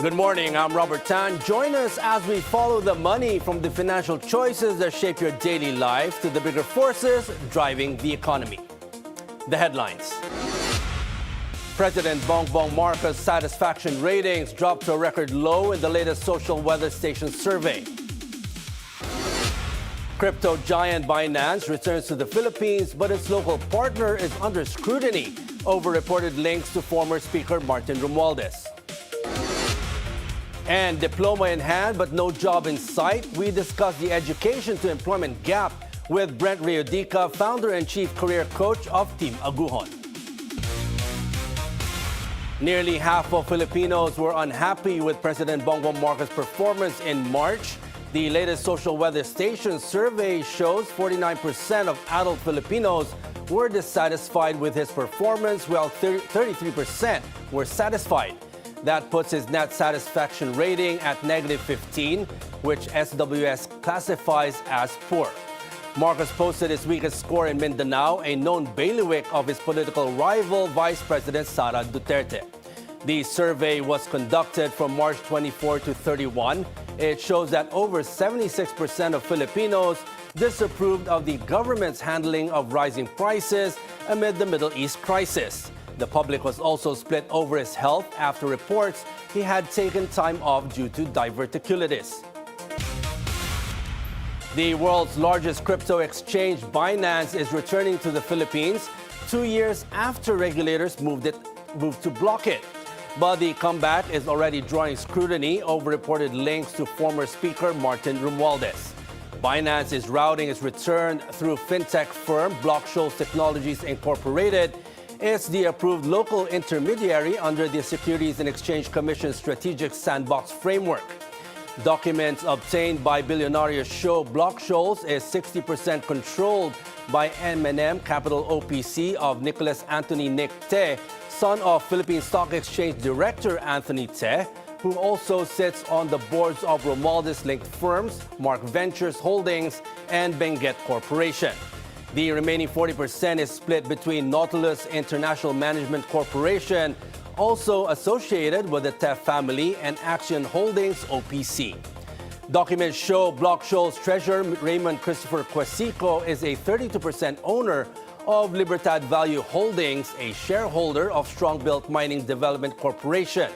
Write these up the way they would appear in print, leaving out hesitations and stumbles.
Good morning, I'm Robert Tan. Join us as we follow the money from the financial choices that shape your daily life to the bigger forces driving the economy. The headlines. President Bongbong Marcos' satisfaction ratings dropped to a record low in the latest social weather station survey. Crypto giant Binance returns to the Philippines, but its local partner is under scrutiny over reported links to former Speaker Martin Romualdez. And diploma in hand but no job in sight, we discuss the education to employment gap with Brent Reodica, founder and chief career coach of Team Aguhon. Nearly half of Filipinos were unhappy with President Bongbong Marcos' performance in March. The latest social weather station survey shows 49% of adult Filipinos were dissatisfied with his performance, while 33% were satisfied. That puts his net satisfaction rating at -15, which SWS classifies as poor. Marcos posted his weakest score in Mindanao, a known bailiwick of his political rival, Vice President Sara Duterte. The survey was conducted from March 24 to 31. It shows that over 76% of Filipinos disapproved of the government's handling of rising prices amid the Middle East crisis. The public was also split over his health after reports he had taken time off due to diverticulitis. The world's largest crypto exchange, Binance, is returning to the Philippines 2 years after regulators moved to block it. But the comeback is already drawing scrutiny over reported links to former Speaker Martin Romualdez. Binance is routing its return through fintech firm Blockshoals Technologies Incorporated. It's the approved local intermediary under the Securities and Exchange Commission's Strategic Sandbox Framework. Documents obtained by Bilyonaryo show Blockshoals is 60% controlled by M&M Capital OPC of Nicholas Anthony Nick Te, son of Philippine Stock Exchange Director Anthony Te, who also sits on the boards of Romualdez-linked firms, Mark Ventures Holdings and Benguet Corporation. The remaining 40% is split between Nautilus International Management Corporation, also associated with the Te family, and Action Holdings OPC. Documents show Blockshoals treasurer Raymond Christopher Quesico is a 32% owner of Libertad Value Holdings, a shareholder of Strongbuilt Mining Development Corporation.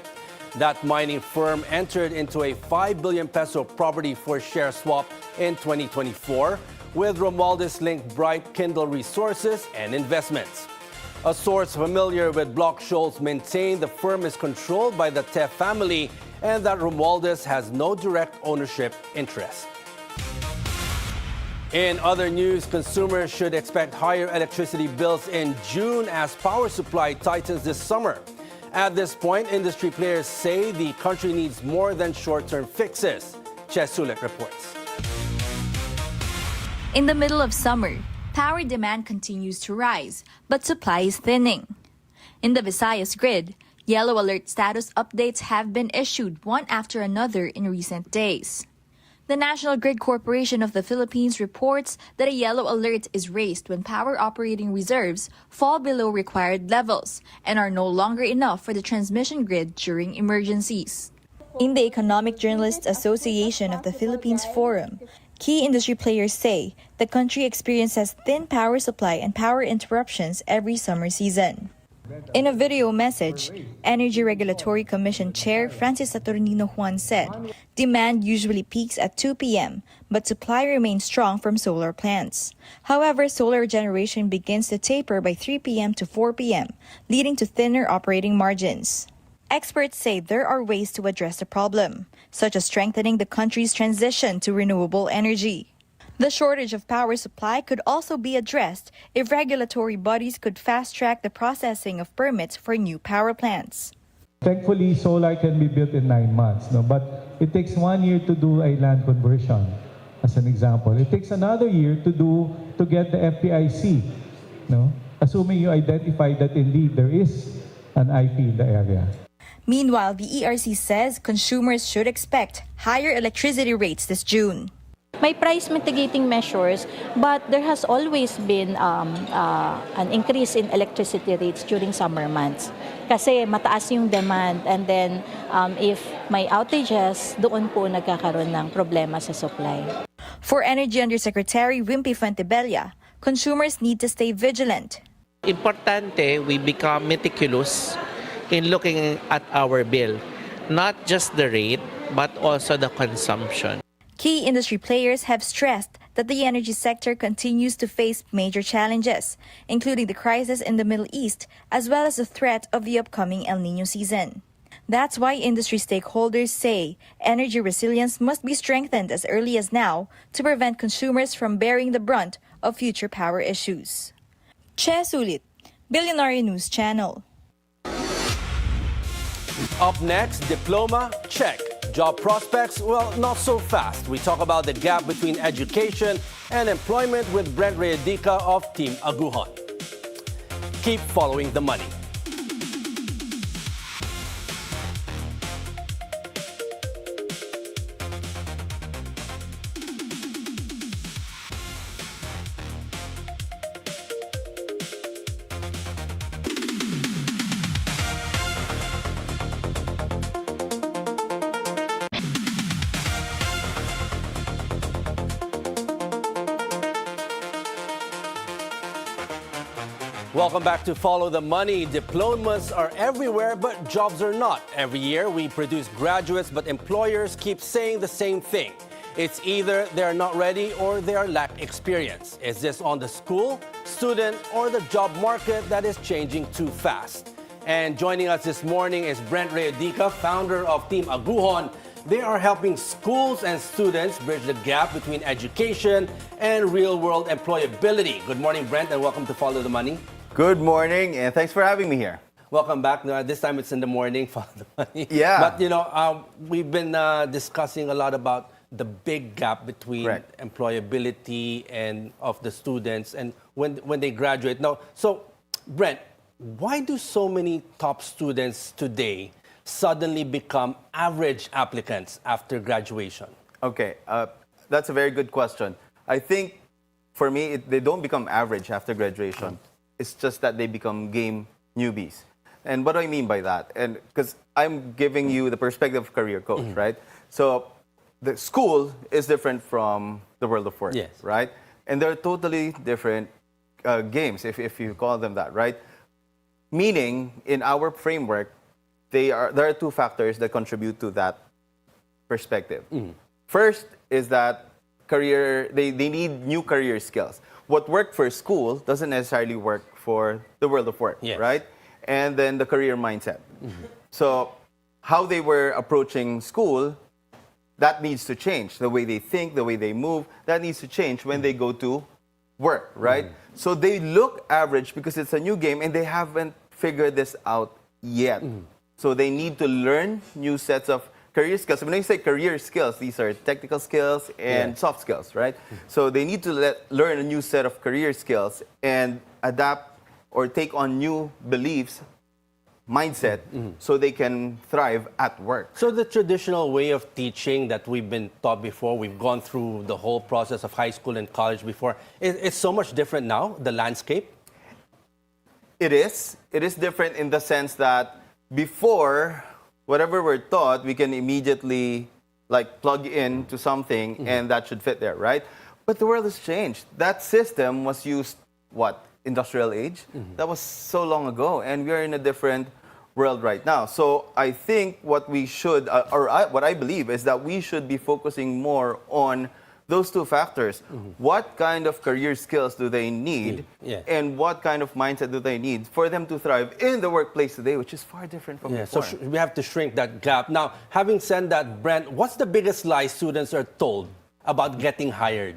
That mining firm entered into a 5 billion peso property for share swap in 2024 with Romualdez-linked Bright Kindle Resources and Investments. A source familiar with Blockshoals maintained the firm is controlled by the Te family and that Romualdez has no direct ownership interest. In other news, consumers should expect higher electricity bills in June as power supply tightens this summer. At this point, industry players say the country needs more than short-term fixes. Ches Sulet reports. In the middle of summer, power demand continues to rise, but supply is thinning. In the Visayas grid, yellow alert status updates have been issued one after another in recent days. The National Grid Corporation of the Philippines reports that a yellow alert is raised when power operating reserves fall below required levels and are no longer enough for the transmission grid during emergencies. In the Economic Journalists Association of the Philippines Forum, key industry players say the country experiences thin power supply and power interruptions every summer season. In a video message, Energy Regulatory Commission Chair Francis Saturnino Juan said, demand usually peaks at 2 p.m., but supply remains strong from solar plants. However, solar generation begins to taper by 3 p.m. to 4 p.m., leading to thinner operating margins. Experts say there are ways to address the problem, such as strengthening the country's transition to renewable energy. The shortage of power supply could also be addressed if regulatory bodies could fast-track the processing of permits for new power plants. Thankfully, solar can be built in 9 months, no? But it takes 1 year to do a land conversion, as an example. It takes another year to get the FPIC, no? Assuming you identify that indeed there is an IP in the area. Meanwhile, the ERC says consumers should expect higher electricity rates this June. May price mitigating measures, but there has always been an increase in electricity rates during summer months. Kasi mataas yung demand, and then if may outages, doon po nagkakaroon ng problema sa supply. For Energy Undersecretary Wimpy Fuentebella, consumers need to stay vigilant. Importante, we become meticulous in looking at our bill, not just the rate, but also the consumption. Key industry players have stressed that the energy sector continues to face major challenges, including the crisis in the Middle East, as well as the threat of the upcoming El Niño season. That's why industry stakeholders say energy resilience must be strengthened as early as now to prevent consumers from bearing the brunt of future power issues. Che Sulit, Bilyonaryo News Channel. Up next, diploma, check. Job prospects, well, not so fast. We talk about the gap between education and employment with Brent Reodica of Team Aguhon. Keep following the money. Welcome back to Follow the Money. Diplomas are everywhere, but jobs are not. Every year, we produce graduates, but employers keep saying the same thing. It's either they're not ready or they are lack experience. Is this on the school, student, or the job market that is changing too fast? And joining us this morning is Brent Reodica, founder of Team Aguhon. They are helping schools and students bridge the gap between education and real-world employability. Good morning, Brent, and welcome to Follow the Money. Good morning, and thanks for having me here. Welcome back. Now, this time it's in the morning, Follow the Money. Yeah. But, we've been discussing a lot about the big gap between Correct. employability and of the students and when they graduate. Now, so, Brent, why do so many top students today suddenly become average applicants after graduation? Okay, that's a very good question. I think, for me, they don't become average after graduation. It's just that they become game newbies. And what do I mean by that? And because I'm giving you the perspective of career coach, right? So the school is different from the world of work, Yes. right? And they're totally different games, if you call them that, right? Meaning, in our framework, there are two factors that contribute to that perspective. First is that they need new career skills. What worked for school doesn't necessarily work for the world of work, Yes. right? And then the career mindset. So how they were approaching school, that needs to change. The way they think, the way they move, that needs to change when they go to work, right? So they look average because it's a new game and they haven't figured this out yet. So they need to learn new sets of career skills. When I say career skills, these are technical skills and soft skills, right? So they need to learn a new set of career skills and adapt or take on new beliefs, mindset, so they can thrive at work. So the traditional way of teaching that we've been taught before, we've gone through the whole process of high school and college before, it's so much different now, the landscape? It is. It is different in the sense that before, whatever we're taught, we can immediately plug into something and that should fit there, right? But the world has changed. That system was used, industrial age? That was so long ago, and we're in a different world right now. So I think what we should, what I believe is that we should be focusing more on those two factors. What kind of career skills do they need? And what kind of mindset do they need for them to thrive in the workplace today, which is far different from before. So we have to shrink that gap. Now, having said that, Brent, what's the biggest lie students are told about getting hired?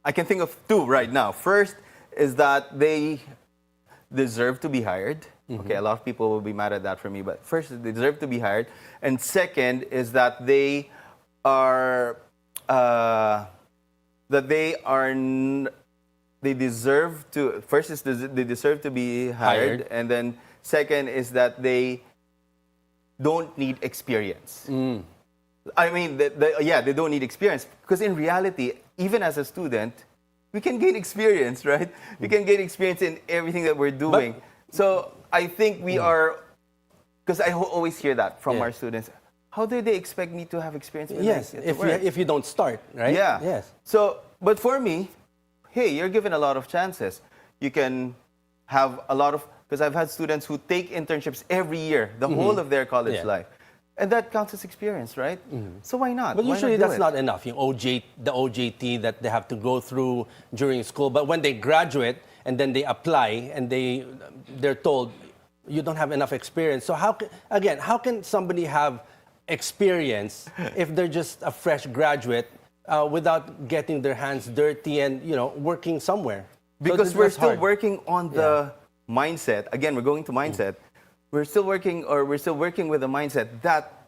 I can think of two right now. First is that they deserve to be hired. Okay, a lot of people will be mad at that for me, but first, they deserve to be hired. And second is that they are they deserve to, first is they deserve to be hired, and then second is that they don't need experience. I mean, they don't need experience. Because in reality, even as a student, we can gain experience, right? We can gain experience in everything that we're doing. So I think we are, because I always hear that from our students. How do they expect me to have experience? When Yes, if you don't start, right? Yeah. Yes. So, but for me, hey, you're given a lot of chances. You can have a lot of, because I've had students who take internships every year, the whole of their college life. And that counts as experience, right? So why not? But Why usually not do that's it? not enough, the OJT that they have to go through during school. But when they graduate and then they apply and they're told, you don't have enough experience. So how can somebody have experience if they're just a fresh graduate without getting their hands dirty and working somewhere? Because we're still working on the mindset. Again, we're going to mindset. We're still working with the mindset that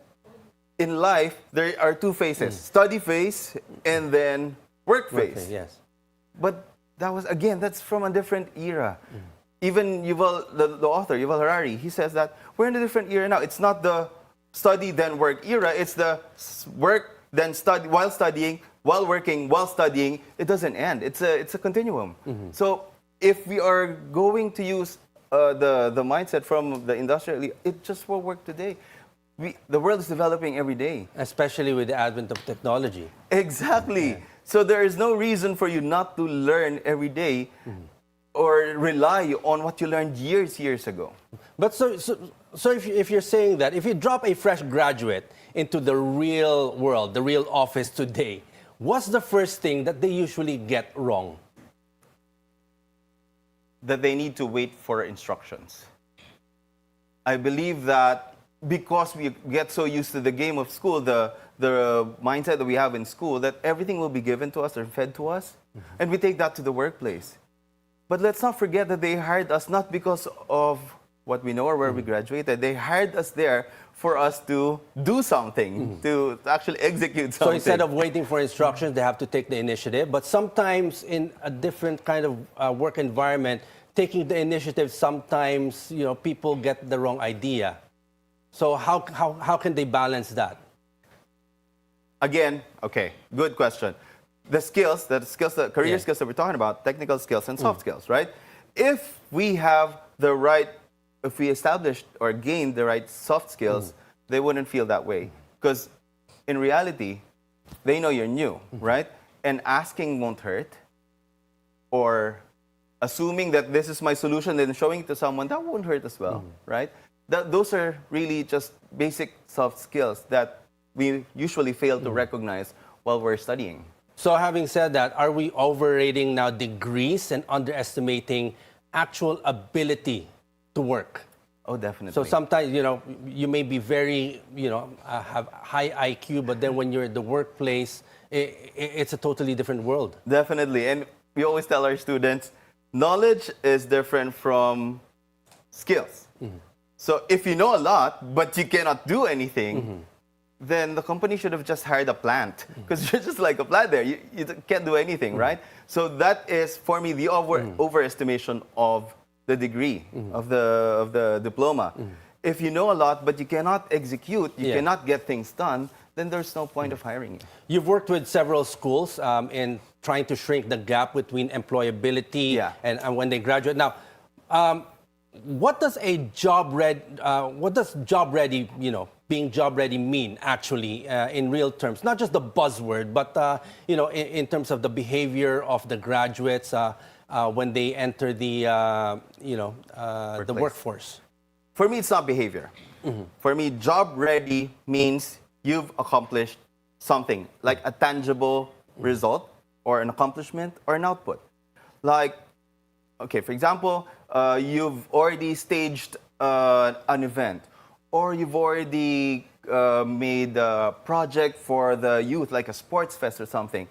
in life there are two phases: study phase and then work phase. Yes. But that's from a different era. Even Yuval, the author, Yuval Harari, he says that we're in a different era now. It's not the study then work era. It's the work then study while studying, while working, while studying. It doesn't end. It's a continuum. So if we are going to use the mindset from the industrial elite, it just won't work today. The world is developing every day. Especially with the advent of technology. Exactly. Yeah. So there is no reason for you not to learn every day or rely on what you learned years ago. But so if you're saying that, if you drop a fresh graduate into the real world, the real office today, what's the first thing that they usually get wrong? That they need to wait for instructions. I believe that because we get so used to the game of school, the mindset that we have in school, that everything will be given to us or fed to us, and we take that to the workplace. But let's not forget that they hired us not because of what we know or where we graduated. They hired us there for us to do something, to actually execute something. So instead of waiting for instructions, they have to take the initiative. But sometimes in a different kind of work environment, taking the initiative, sometimes people get the wrong idea. So how can they balance that? Again, okay, good question. The career skills that we're talking about, technical skills and soft skills, right? If we established or gained the right soft skills, they wouldn't feel that way. Because in reality, they know you're new, right? And asking won't hurt. Or assuming that this is my solution and showing it to someone, that won't hurt as well, right? Those are really just basic soft skills that we usually fail to recognize while we're studying. So having said that, are we overrating now degrees and underestimating actual ability to work? Oh, definitely. So sometimes, you may be very, have high IQ, but then when you're in the workplace, it's a totally different world. Definitely. And we always tell our students, knowledge is different from skills. So if you know a lot, but you cannot do anything, then the company should have just hired a plant. Because you're just like a plant there. You can't do anything, right? So that is, for me, the overestimation of the degree, of the diploma. If you know a lot, but you cannot execute, you cannot get things done, then there's no point of hiring you. You've worked with several schools in trying to shrink the gap between employability and when they graduate. Now, what does job ready, being job ready mean actually in real terms? Not just the buzzword, but in terms of the behavior of the graduates when they enter the workforce. For me, it's not behavior. For me, job ready means you've accomplished something, like a tangible result or an accomplishment or an output. Like, okay, for example, you've already staged an event, or you've already made a project for the youth, like a sports fest or something.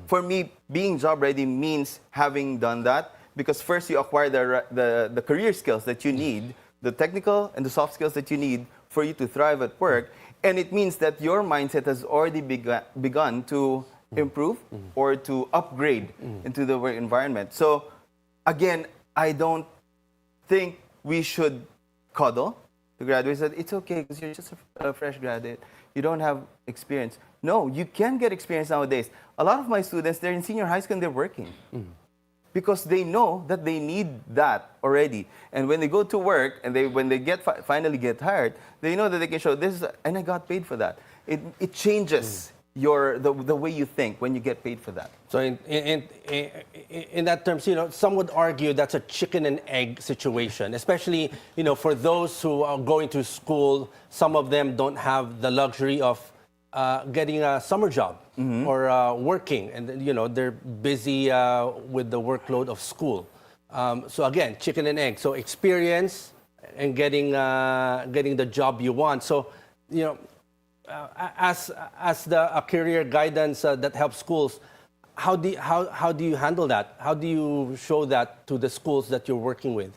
For me, being job ready means having done that, because first you acquire the career skills that you need, the technical and the soft skills that you need for you to thrive at work. And it means that your mindset has already begun to improve or to upgrade into the work environment. So again, I don't think we should coddle to graduate said, it's okay because you're just a fresh graduate. You don't have experience. No, you can get experience nowadays. A lot of my students, they're in senior high school and they're working. Because they know that they need that already. And when they go to work and when they finally get hired, they know that they can show this, and I got paid for that. It changes the way you think when you get paid for that. So in that terms, some would argue that's a chicken and egg situation, especially, for those who are going to school. Some of them don't have the luxury of getting a summer job or working, and they're busy with the workload of school. So again, chicken and egg. So experience and getting the job you want. So as a career guidance that helps schools, how do you handle that? How do you show that to the schools that you're working with?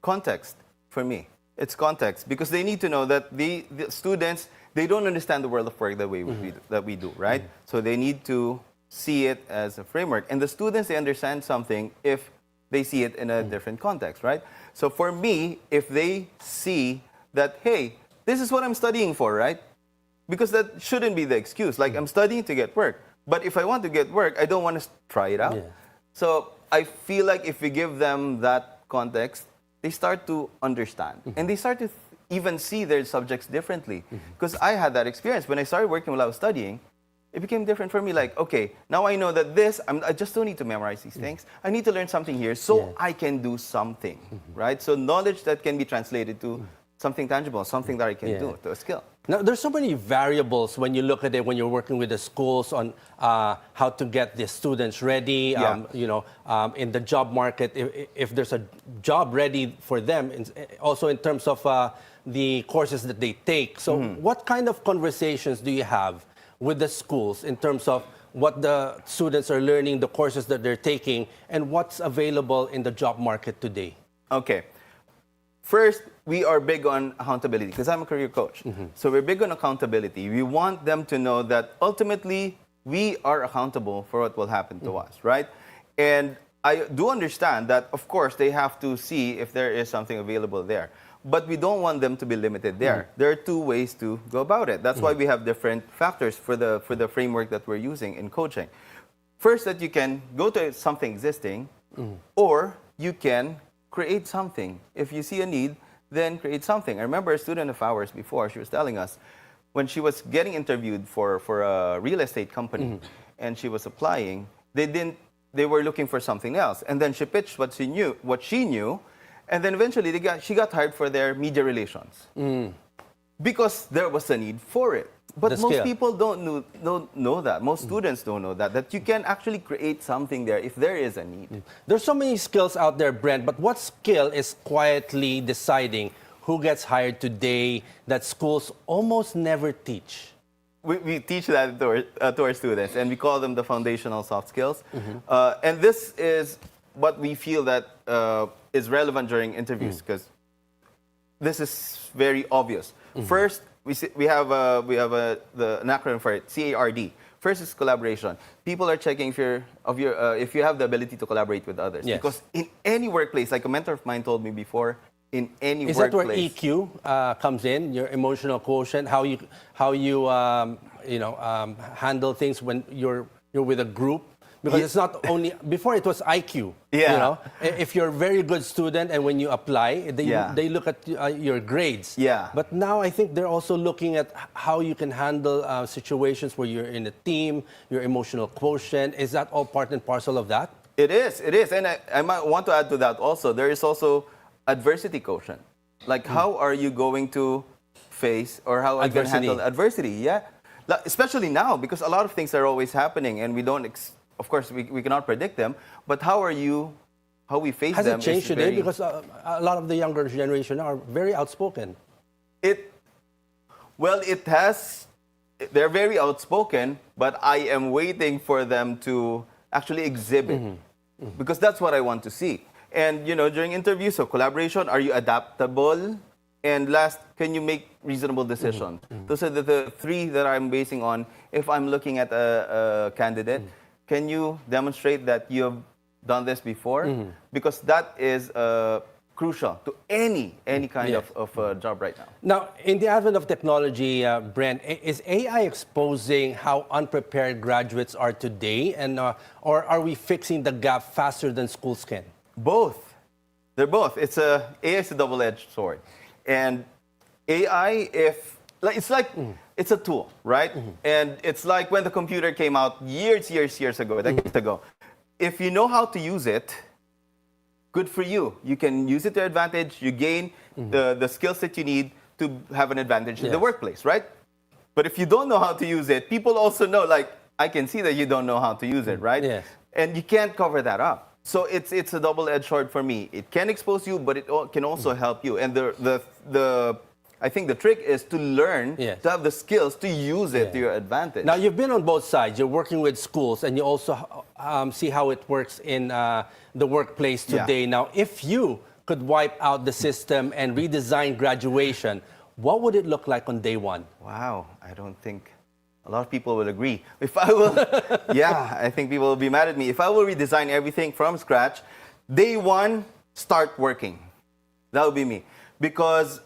Context for me. It's context because they need to know that the students, they don't understand the world of work the way we do, right? So they need to see it as a framework. And the students, they understand something if they see it in a different context, right? So for me, if they see that, hey, this is what I'm studying for, right? Because that shouldn't be the excuse. Like, I'm studying to get work. But if I want to get work, I don't want to try it out. Yeah. So I feel like if we give them that context, they start to understand. And they start to even see their subjects differently. Because I had that experience. When I started working while I was studying, it became different for me. Like, okay, now I know that I just don't need to memorize these things. I need to learn something here so I can do something, right? So knowledge that can be translated to something tangible, something that I can do, to a skill. Now, there's so many variables when you look at it, when you're working with the schools on how to get the students ready, in the job market, if there's a job ready for them, also in terms of the courses that they take. So what kind of conversations do you have with the schools in terms of what the students are learning, the courses that they're taking, and what's available in the job market today? Okay. First, we are big on accountability because I'm a career coach. So we're big on accountability. We want them to know that ultimately we are accountable for what will happen to us, right? And I do understand that, of course, they have to see if there is something available there. But we don't want them to be limited there. There are two ways to go about it. That's why we have different factors for the framework that we're using in coaching. First, that you can go to something existing, or you can create something. If you see a need, then create something. I remember a student of ours before, she was telling us, when she was getting interviewed for a real estate company, and she was applying, they were looking for something else. And then she pitched what she knew, and then eventually she got hired for their media relations. Because there was a need for it. But most people don't know that. Most students don't know that you can actually create something there if there is a need. There's so many skills out there, Brent, but what skill is quietly deciding who gets hired today that schools almost never teach? We teach that to our students, and we call them the foundational soft skills. And this is what we feel that is relevant during interviews, because this is very obvious. First, we have an acronym for it, CARD. First is collaboration. People are checking if you have the ability to collaborate with others. Yes. Because in any workplace, like a mentor of mine told me before, in any Is workplace. that where EQ comes in? Your emotional quotient, how you handle things when you're with a group. Because it's not only, before it was IQ. Yeah. If you're a very good student and when you apply, they look at your grades. Yeah. But now I think they're also looking at how you can handle situations where you're in a team, your emotional quotient. Is that all part and parcel of that? It is. And I might want to add to that also. There is also adversity quotient. Like, how are you going to face or how are you going to handle adversity? Yeah. Especially now, because a lot of things are always happening and we don't... Of course, we cannot predict them, but how we face them. Has it changed today? Because a lot of the younger generation are very outspoken. It has. They're very outspoken, but I am waiting for them to actually exhibit, because that's what I want to see. And during interviews, so collaboration, are you adaptable? And last, can you make reasonable decisions? Those are the three that I'm basing on. If I'm looking at a candidate. Can you demonstrate that you have done this before? Because that is crucial to any kind Yes. of job right now. Now, in the advent of technology, Brent, is AI exposing how unprepared graduates are today, and or are we fixing the gap faster than schools can? Both. They're both. AI is a double-edged sword. And AI, it's a tool, right? And it's like when the computer came out years ago, decades ago. If you know how to use it, good for you. You can use it to your advantage. You gain the skills that you need to have an advantage in the Yes. workplace, right? But if you don't know how to use it, people also know, like, I can see that you don't know how to use it, right? Yes. And you can't cover that up. So it's a double-edged sword for me. It can expose you, but it can also help you. And I think the trick is to learn, Yes. to have the skills to use it to your advantage. Now, you've been on both sides. You're working with schools, and you also see how it works in the workplace today. Yeah. Now, if you could wipe out the system and redesign graduation, what would it look like on day one? Wow, I don't think a lot of people will agree. If I will, I think people will be mad at me. If I will redesign everything from scratch, day one, start working. That would be me. Because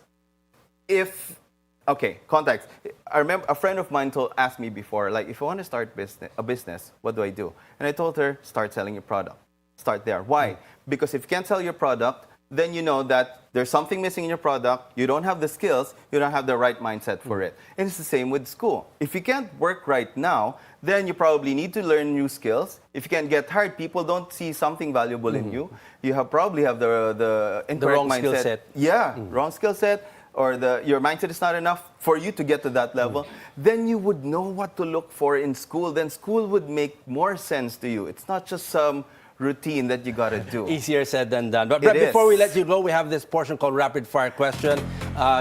context. I remember a friend of mine asked me before, like, if I want to start a business, what do I do? And I told her, start selling your product. Start there. Why? Because if you can't sell your product, then you know that there's something missing in your product, you don't have the skills, you don't have the right mindset for it. And it's the same with school. If you can't work right now, then you probably need to learn new skills. If you can't get hired, people don't see something valuable in you. You probably have the incorrect wrong mindset. skill set. Yeah, wrong skill set, or your mindset is not enough for you to get to that level. Then you would know what to look for in school. Then school would make more sense to you. It's not just some routine that you gotta do. Easier said than done. But It Brent, is. before we let you go, we have this portion called Rapid Fire Question.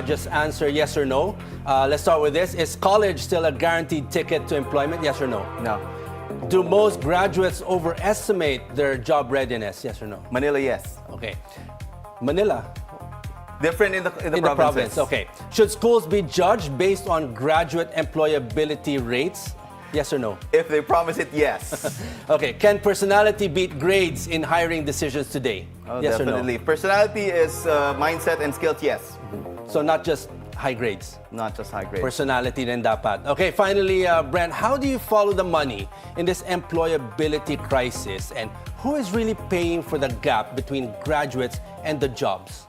Just answer yes or no. Let's start with this. Is college still a guaranteed ticket to employment? Yes or no? No. Do most graduates overestimate their job readiness? Yes or no? Manila, yes. Okay. Manila, Different in the in the provinces. province. Okay. Should schools be judged based on graduate employability rates? Yes or no? If they promise it, yes. Okay. Can personality beat grades in hiring decisions today? Oh, Yes definitely. or Personality is mindset and skills, yes. no? So not just high grades. Not just high grades. Personality din dapat. Okay, finally, Brent, how do you follow the money in this employability crisis? And who is really paying for the gap between graduates and the jobs?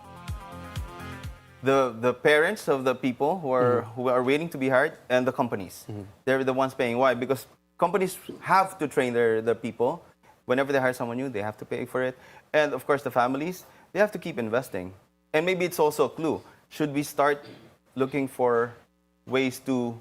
The parents of the people who are waiting to be hired, and the companies. They're the ones paying. Why? Because companies have to train their people. Whenever they hire someone new, they have to pay for it. And of course, the families, they have to keep investing. And maybe it's also a clue. Should we start looking for ways to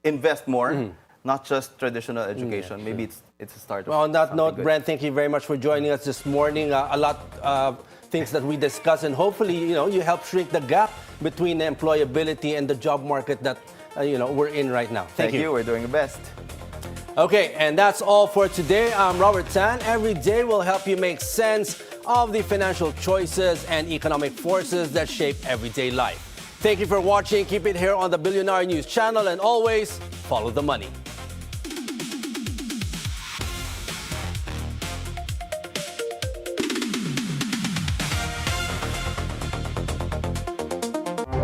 invest more, not just traditional education? Maybe it's a start. Well, on that something note, good. Brent, thank you very much for joining us this morning. A lot of things that we discussed, and hopefully, you help shrink the gap between the employability and the job market that we're in right now. Thank you. We're doing the best. Okay, and that's all for today. I'm Robert Tan. Every day we'll help you make sense of the financial choices and economic forces that shape everyday life. Thank you for watching. Keep it here on the Bilyonaryo News Channel, and always follow the money.